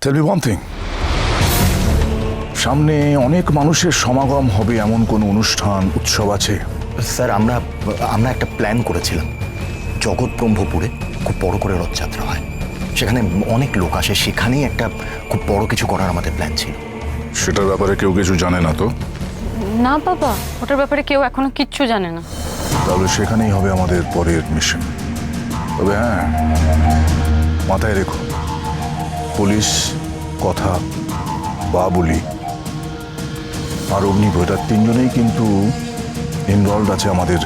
Tell me one thing, সামনে অনেক মানুষের সমাগম হবে এমন কোনো অনুষ্ঠান উৎসব আছে? স্যার আমরা একটা প্ল্যান করেছিলাম। জগৎব্রহ্মপুরে খুব বড় করে রথযাত্রা হয়, সেখানে অনেক লোক আসে, সেখানেই একটা খুব বড় কিছু করার আমাদের প্ল্যান ছিল। সেটার ব্যাপারে কেউ কিছু জানে না তো? না বাবা, ওটার ব্যাপারে কেউ এখনো কিচ্ছু জানে না। তাহলে সেখানেই হবে আমাদের পরের মিশন। তবে হ্যাঁ, মাথায় রেখো, পুলিশ, কথা, বাবুলি আর অগ্নিভয়, এরা তিনজনেই কিন্তু ইনভলভড আছে আমাদের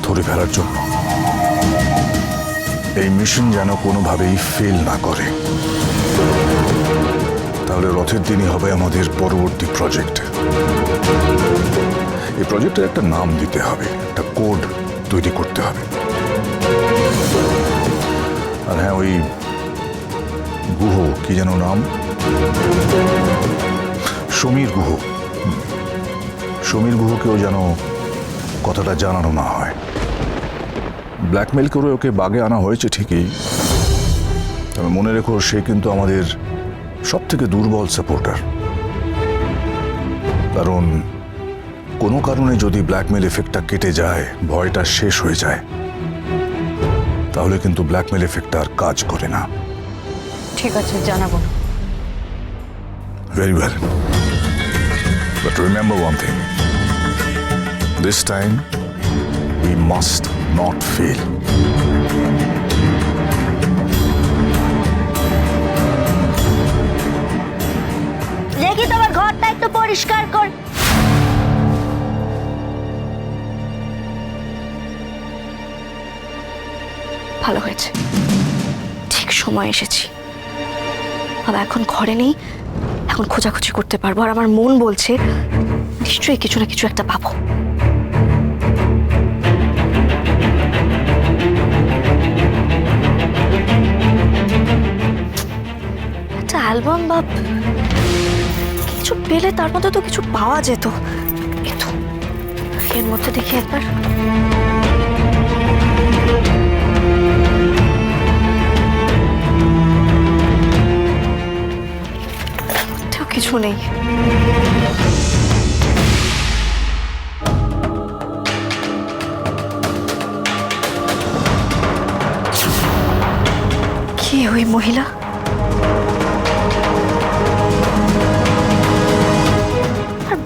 ধরে ফেলার জন্য। এই মিশন যেন কোনোভাবেই ফেল না করে, তাহলে রথের দিনই হবে আমাদের পরবর্তী প্রজেক্ট। এই প্রজেক্টের একটা নাম দিতে হবে, একটা কোড তৈরি করতে হবে। আর হ্যাঁ, ওই গুহ, কি যেন নাম, সমীর গুহ, সমীর গুহকেও যেন কথাটা জানানো না হয়। ব্ল্যাকমেল করে ওকে বাগে আনা হয়েছে ঠিকই, তবে মনে রেখো সে কিন্তু আমাদের সব থেকে দুর্বল সাপোর্টার। কারণ কোনো কারণে যদি ব্ল্যাকমেল এফেক্টটা কেটে যায়, ভয়টা শেষ হয়ে যায়, তাহলে কিন্তু ব্ল্যাকমেল এফেক্টটা আর কাজ করে না। ঠিক আছে, জানাবো। Very well. But remember one thing. This time, we must not fail. দেখি তোমার ঘরটা একটু পরিষ্কার কর। ভালো হয়েছে, ঠিক সময় এসেছি। বাবা এখন ঘরে নেই, এখন খোঁজাখুঁজি করতে পারবো। আর আমার মন বলছে নিশ্চয়ই কিছু না কিছু একটা পাবো। একটা অ্যালবাম বা কিছু পেলে তার মধ্যে তো কিছু পাওয়া যেত। কিন্তু এর মধ্যে দেখি একবার। কিছু নেই। কে ওই মহিলা? আর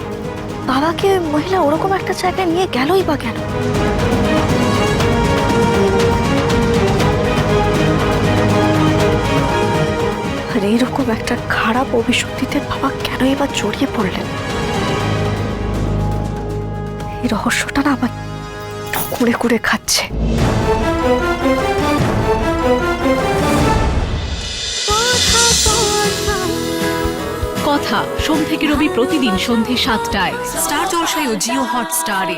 বাবাকে মহিলা ওরকম একটা জায়গায় নিয়ে গেলই বা কেন? আর এইরকম একটা খারাপ অভিশক্তিতে বাবা কেনই বা জড়িয়ে পড়লেন? এই রহস্যটা না আমার কুড়ে কুড়ে খাচ্ছে। কথা সোম থেকে রবি প্রতিদিন সন্ধ্যে ৭টায় স্টার জলসায় ও জিও হটস্টারে।